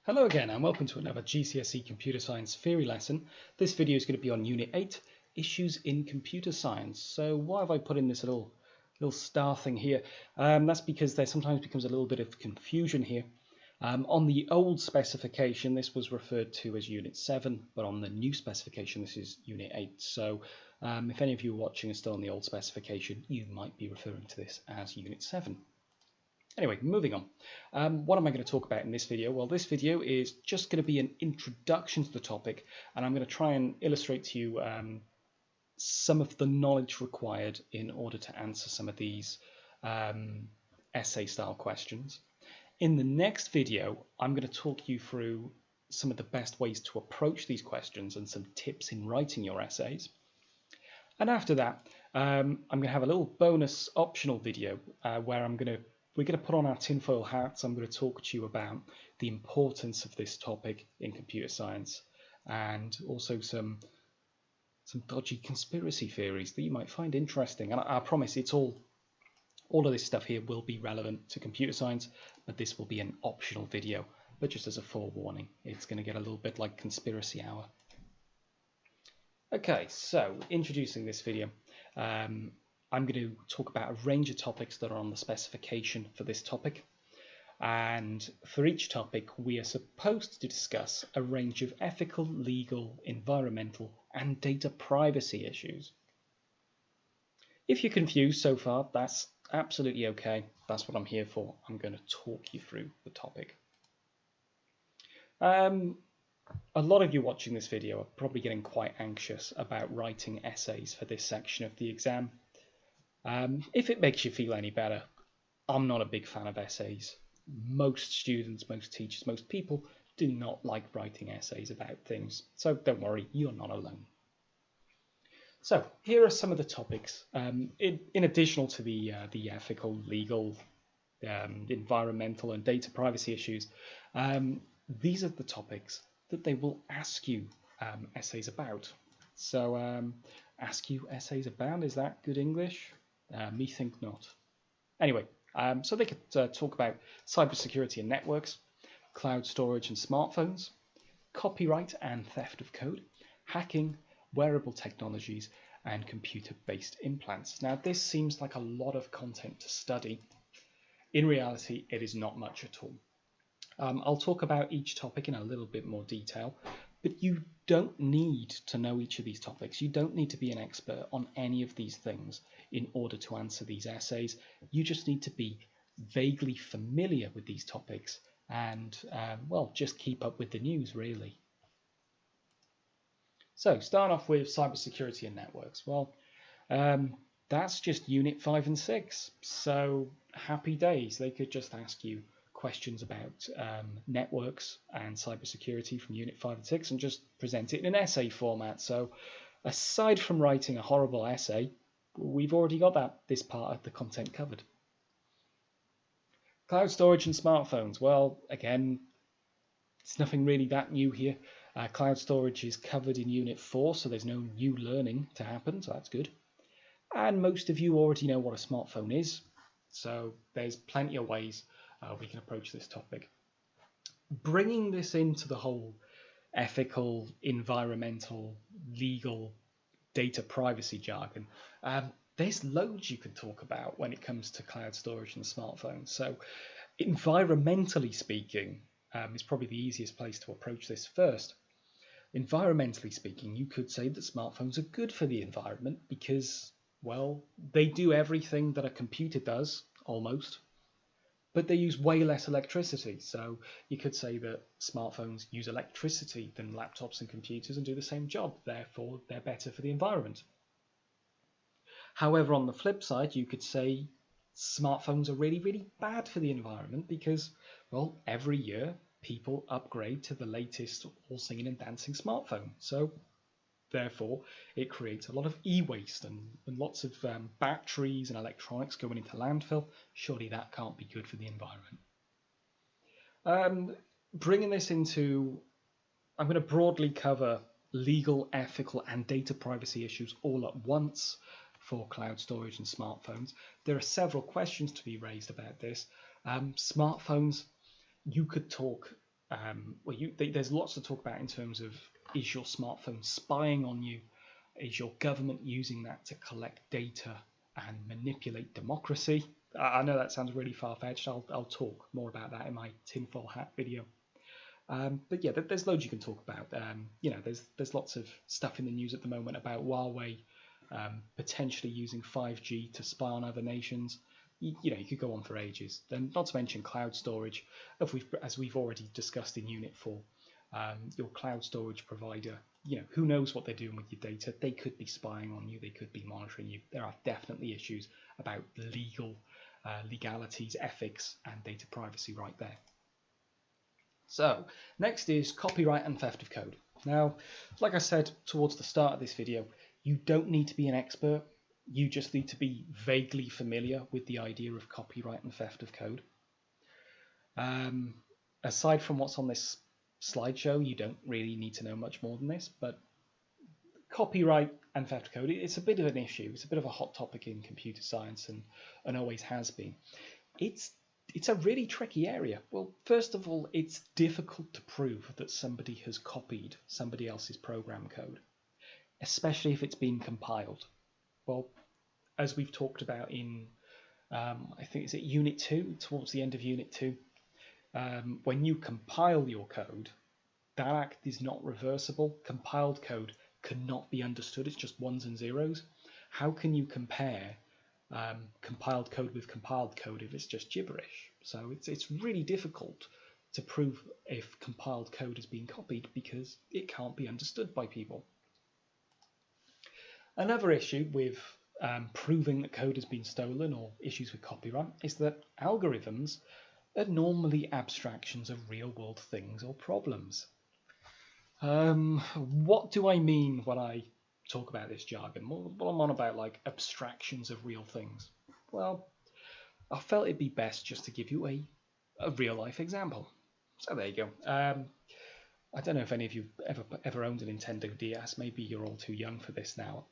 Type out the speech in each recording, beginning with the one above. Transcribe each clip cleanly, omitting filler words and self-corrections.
Hello again and welcome to another GCSE Computer Science theory lesson. This video is going to be on Unit 8, Issues in Computer Science. So why have I put in this little star thing here? That's because there sometimes becomes a little bit of confusion here. On the old specification this was referred to as Unit 7, but on the new specification this is Unit 8. So if any of you watching are still on the old specification, you might be referring to this as Unit 7. Anyway, moving on. What am I going to talk about in this video? Well, this video is just going to be an introduction to the topic, and I'm going to try and illustrate to you some of the knowledge required in order to answer some of these essay-style questions. In the next video, I'm going to talk you through some of the best ways to approach these questions and some tips in writing your essays. And after that, I'm going to have a little bonus optional video where we're going to put on our tinfoil hats. I'm going to talk to you about the importance of this topic in computer science and also some dodgy conspiracy theories that you might find interesting. And I promise it's all of this stuff here will be relevant to computer science, but this will be an optional video. But just as a forewarning, it's going to get a little bit like Conspiracy Hour. Okay, so introducing this video. I'm going to talk about a range of topics that are on the specification for this topic. And for each topic, we are supposed to discuss a range of ethical, legal, environmental, and data privacy issues. If you're confused so far, that's absolutely okay. That's what I'm here for. I'm going to talk you through the topic. A lot of you watching this video are probably getting quite anxious about writing essays for this section of the exam. If it makes you feel any better, I'm not a big fan of essays. Most students, most teachers, most people do not like writing essays about things. So don't worry, you're not alone. So here are some of the topics. In addition to the ethical, legal, environmental and data privacy issues, these are the topics that they will ask you essays about. So ask you essays about, is that good English? Me think not. Anyway, so they could talk about cybersecurity and networks, cloud storage and smartphones, copyright and theft of code, hacking, wearable technologies, and computer-based implants. Now, this seems like a lot of content to study. In reality, it is not much at all. I'll talk about each topic in a little bit more detail, but you don't need to know each of these topics. You don't need to be an expert on any of these things in order to answer these essays. You just need to be vaguely familiar with these topics and, well, just keep up with the news, really. So, start off with cybersecurity and networks. Well, that's just Unit 5 and 6. So, happy days. They could just ask you questions about networks and cybersecurity from Unit 5 and 6 and just present it in an essay format. So aside from writing a horrible essay, we've already got this part of the content covered. Cloud storage and smartphones. Well, again, it's nothing really that new here. Cloud storage is covered in Unit 4, so there's no new learning to happen, so that's good. And most of you already know what a smartphone is, so there's plenty of ways we can approach this topic. Bringing this into the whole ethical, environmental, legal, data privacy jargon, there's loads you can talk about when it comes to cloud storage and smartphones. So environmentally speaking, is probably the easiest place to approach this first. Environmentally speaking, you could say that smartphones are good for the environment because, well, they do everything that a computer does, almost, but they use way less electricity. So you could say that smartphones use electricity than laptops and computers and do the same job. Therefore, they're better for the environment. However, on the flip side, you could say smartphones are really, really bad for the environment because, well, every year people upgrade to the latest all singing and dancing smartphone. So therefore, it creates a lot of e-waste and lots of batteries and electronics going into landfill. Surely that can't be good for the environment. Bringing this into, I'm going to broadly cover legal, ethical, and data privacy issues all at once for cloud storage and smartphones. There are several questions to be raised about this. Smartphones, you could talk Well, there's lots to talk about in terms of, is your smartphone spying on you? Is your government using that to collect data and manipulate democracy? I know that sounds really far-fetched. I'll talk more about that in my tinfoil hat video. But yeah, there's loads you can talk about. There's lots of stuff in the news at the moment about Huawei potentially using 5G to spy on other nations. You could go on for ages. Then, not to mention cloud storage, as we've already discussed in Unit 4. Your cloud storage provider, who knows what they're doing with your data? They could be spying on you. They could be monitoring you. There are definitely issues about legalities, ethics, and data privacy right there. So, next is copyright and theft of code. Now, like I said towards the start of this video, you don't need to be an expert. You just need to be vaguely familiar with the idea of copyright and theft of code. Aside from what's on this slideshow, you don't really need to know much more than this, but copyright and theft of code, it's a bit of an issue. It's a bit of a hot topic in computer science and always has been. It's a really tricky area. Well, first of all, it's difficult to prove that somebody has copied somebody else's program code, especially if it's been compiled. Well, as we've talked about in, I think, is it Unit 2, towards the end of Unit 2, when you compile your code, that act is not reversible. Compiled code cannot be understood. It's just ones and zeros. How can you compare compiled code with compiled code if it's just gibberish? So it's really difficult to prove if compiled code has been copied because it can't be understood by people. Another issue with proving that code has been stolen, or issues with copyright, is that algorithms are normally abstractions of real-world things or problems. What do I mean when I talk about this jargon? Well, I'm on about like abstractions of real things. Well, I felt it'd be best just to give you a real-life example. So there you go. I don't know if any of you ever owned a Nintendo DS. Maybe you're all too young for this now.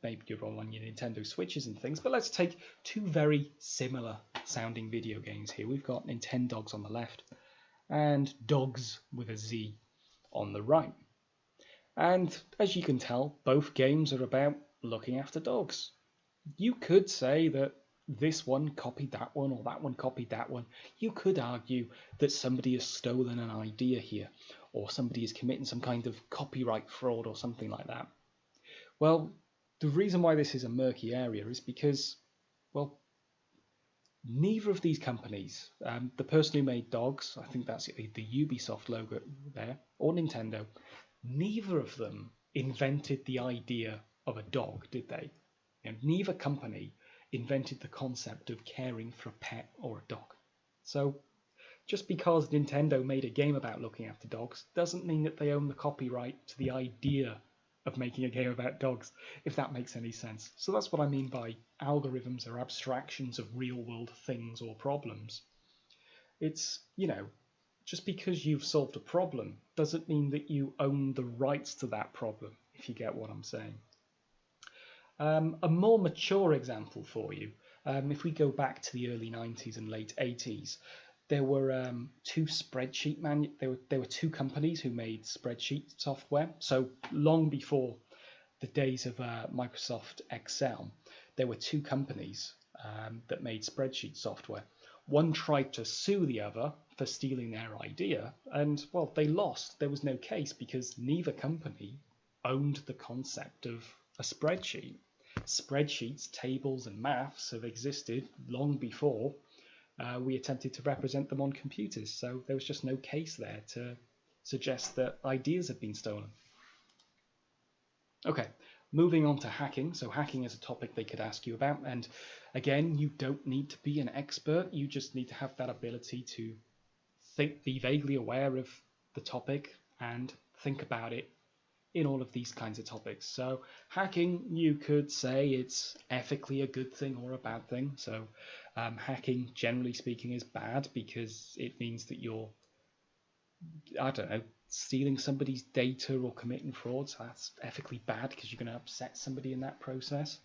Maybe you're all on your Nintendo Switches and things. But let's take two very similar sounding video games here. We've got Nintendogs on the left and Dogs with a Z on the right. And as you can tell, both games are about looking after dogs. You could say that this one copied that one, or that one copied that one. You could argue that somebody has stolen an idea here, or somebody is committing some kind of copyright fraud or something like that. Well, the reason why this is a murky area is because, well, neither of these companies, the person who made Dogs, I think that's the Ubisoft logo there, or Nintendo, neither of them invented the idea of a dog, did they? Neither company invented the concept of caring for a pet or a dog. So just because Nintendo made a game about looking after dogs doesn't mean that they own the copyright to the idea of making a game about dogs, if that makes any sense. So that's what I mean by algorithms are abstractions of real-world things or problems. It's, just because you've solved a problem doesn't mean that you own the rights to that problem, if you get what I'm saying. A more mature example for you, if we go back to the early 90s and late 80s, there were two two companies who made spreadsheet software. So long before the days of Microsoft Excel, there were two companies that made spreadsheet software. One tried to sue the other for stealing their idea, and, well, they lost. There was no case because neither company owned the concept of a spreadsheet. Spreadsheets, tables, and maths have existed long before we attempted to represent them on computers, so there was just no case there to suggest that ideas had been stolen. Okay, moving on to hacking. So hacking is a topic they could ask you about, and again, you don't need to be an expert, you just need to have that ability to be vaguely aware of the topic and think about it in all of these kinds of topics. So hacking, you could say it's ethically a good thing or a bad thing. So hacking, generally speaking, is bad because it means that you're, stealing somebody's data or committing fraud. So that's ethically bad because you're going to upset somebody in that process.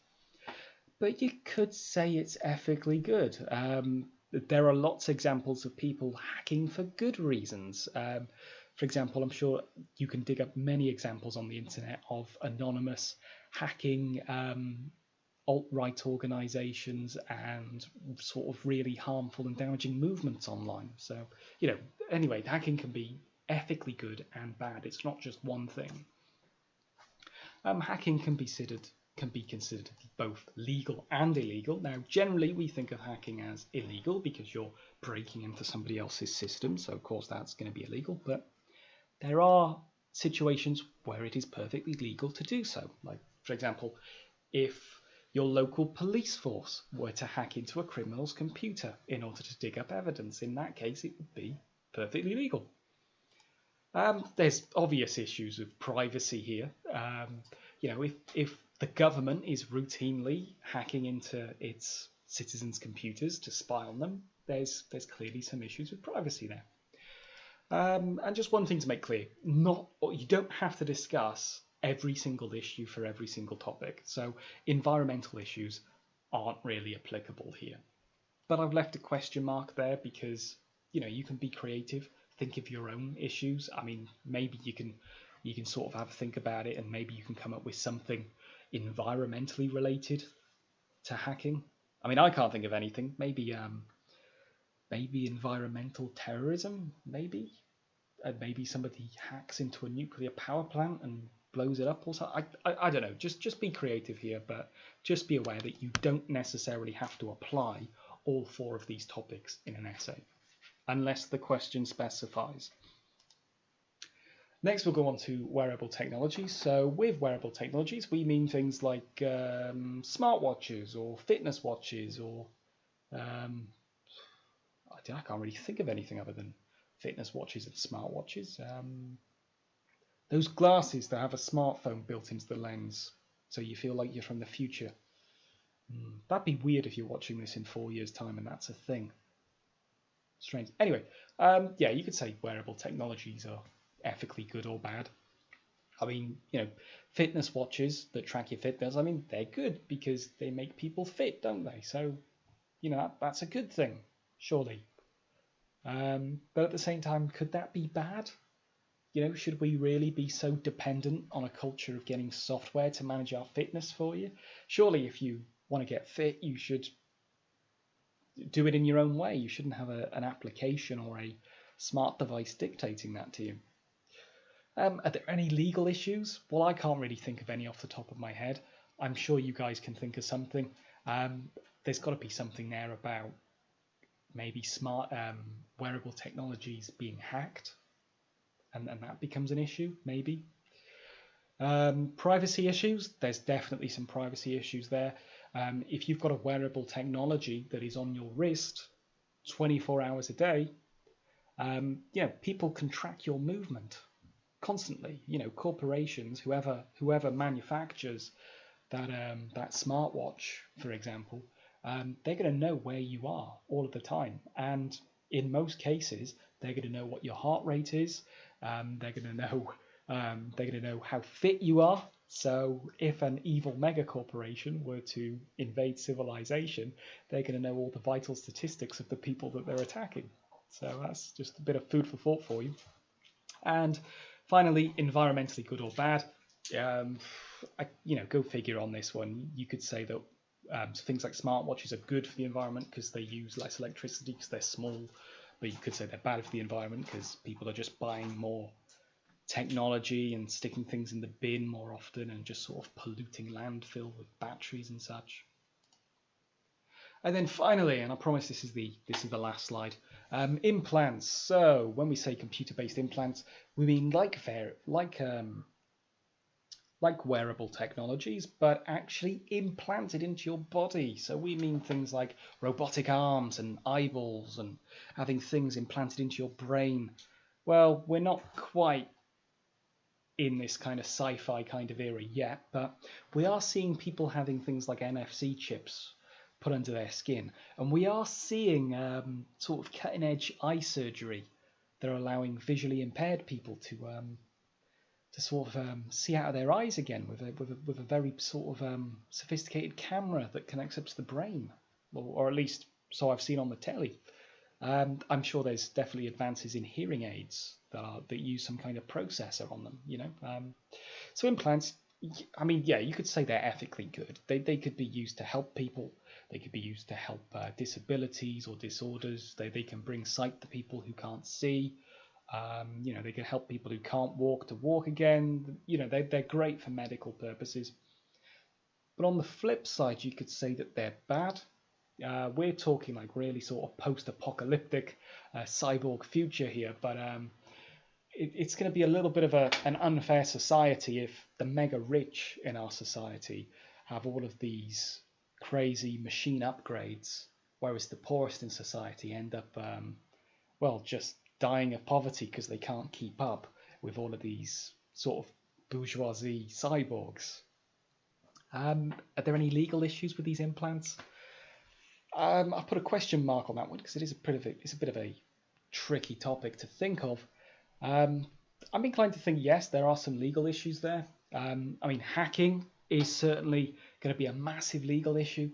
But you could say it's ethically good. there are lots of examples of people hacking for good reasons. For example, I'm sure you can dig up many examples on the internet of anonymous hacking alt-right organizations and sort of really harmful and damaging movements online. So, anyway, hacking can be ethically good and bad. It's not just one thing. Hacking can be considered both legal and illegal. Now, generally, we think of hacking as illegal because you're breaking into somebody else's system, so of course that's going to be illegal. But there are situations where it is perfectly legal to do so. Like, for example, if your local police force were to hack into a criminal's computer in order to dig up evidence, in that case, it would be perfectly legal. There's obvious issues with privacy here. If the government is routinely hacking into its citizens' computers to spy on them, there's clearly some issues with privacy there. And just one thing to make clear, you don't have to discuss every single issue for every single topic. So environmental issues aren't really applicable here. But I've left a question mark there because, you can be creative, think of your own issues. I mean, maybe you can sort of have a think about it, and maybe you can come up with something environmentally related to hacking. I mean, I can't think of anything. Maybe environmental terrorism, maybe somebody hacks into a nuclear power plant and blows it up or something. I don't know. Just be creative here, but just be aware that you don't necessarily have to apply all 4 of these topics in an essay, unless the question specifies. Next, we'll go on to wearable technologies. So with wearable technologies, we mean things like smartwatches or fitness watches, or I can't really think of anything other than fitness watches and smartwatches. Those glasses that have a smartphone built into the lens, so you feel like you're from the future. That'd be weird if you're watching this in 4 years' time and that's a thing. Strange. Anyway, you could say wearable technologies are ethically good or bad. I mean, fitness watches that track your fitness, I mean, they're good because they make people fit, don't they? So, that's a good thing, surely. But at the same time, could that be bad? Should we really be so dependent on a culture of getting software to manage our fitness for you? Surely if you want to get fit, you should do it in your own way. You shouldn't have an application or a smart device dictating that to you. Are there any legal issues? Well, I can't really think of any off the top of my head. I'm sure you guys can think of something. There's got to be something there about maybe smart wearable technologies being hacked, and that becomes an issue, maybe. Privacy issues, there's definitely some privacy issues there. If you've got a wearable technology that is on your wrist 24 hours a day, people can track your movement constantly. Corporations, whoever manufactures that smartwatch, for example, they're going to know where you are all of the time, and in most cases, they're going to know what your heart rate is. They're going to know how fit you are. So if an evil mega corporation were to invade civilization, they're going to know all the vital statistics of the people that they're attacking. So that's just a bit of food for thought for you. And finally, environmentally good or bad. Go figure on this one. You could say that things like smartwatches are good for the environment because they use less electricity because they're small. But you could say they're bad for the environment because people are just buying more technology and sticking things in the bin more often and just sort of polluting landfill with batteries and such. And then finally, and I promise this is the last slide, implants. So when we say computer-based implants, we mean like wearable technologies, but actually implanted into your body. So we mean things like robotic arms and eyeballs and having things implanted into your brain. Well, we're not quite in this kind of sci-fi kind of era yet, but we are seeing people having things like NFC chips put under their skin, and we are seeing sort of cutting-edge eye surgery that are allowing visually impaired people to sort of see out of their eyes again with a very sort of sophisticated camera that connects up to the brain, or at least so I've seen on the telly. I'm sure there's definitely advances in hearing aids that use some kind of processor on them. So implants, I mean, yeah, you could say they're ethically good. They could be used to help people. They could be used to help disabilities or disorders. They can bring sight to people who can't see. They can help people who can't walk to walk again. They're great for medical purposes. But on the flip side, you could say that they're bad. We're talking like really sort of post-apocalyptic cyborg future here, but it's going to be a little bit of an unfair society if the mega rich in our society have all of these crazy machine upgrades, whereas the poorest in society end up, just dying of poverty because they can't keep up with all of these sort of bourgeoisie cyborgs. Are there any legal issues with these implants? I put a question mark on that one because it's a bit of a tricky topic to think of. I'm inclined to think yes, there are some legal issues there. I mean, hacking is certainly going to be a massive legal issue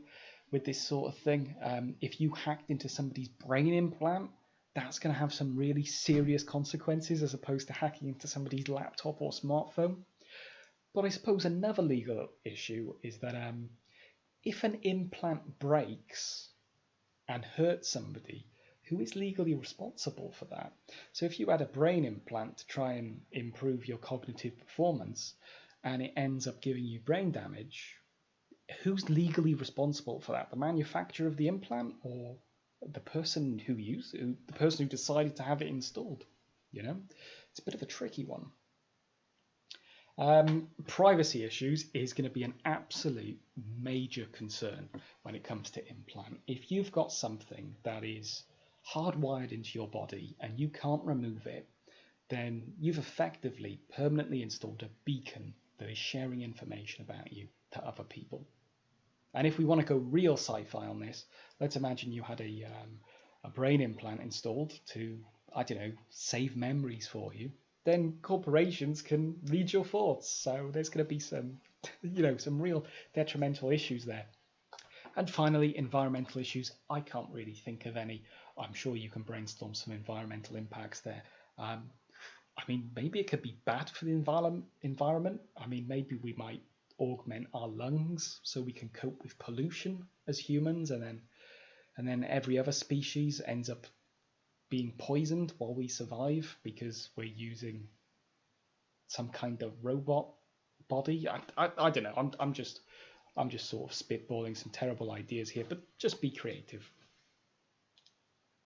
with this sort of thing. If you hacked into somebody's brain implant, that's going to have some really serious consequences as opposed to hacking into somebody's laptop or smartphone. But I suppose another legal issue is that if an implant breaks and hurts somebody, who is legally responsible for that? So if you had a brain implant to try and improve your cognitive performance and it ends up giving you brain damage, who's legally responsible for that? The manufacturer of the implant or the person the person who decided to have it installed? It's a bit of a tricky one. Privacy issues is going to be an absolute major concern when it comes to implant. If you've got something that is hardwired into your body and you can't remove it, then you've effectively permanently installed a beacon that is sharing information about you to other people. And if we want to go real sci-fi on this, let's imagine you had a brain implant installed to, I don't know, save memories for you. Then corporations can read your thoughts. So there's going to be some real detrimental issues there. And finally, environmental issues. I can't really think of any. I'm sure you can brainstorm some environmental impacts there. I mean, maybe it could be bad for the environment. I mean, maybe we might augment our lungs so we can cope with pollution as humans, and then every other species ends up being poisoned while we survive because we're using some kind of robot body. I don't know. I'm just sort of spitballing some terrible ideas here, but just be creative.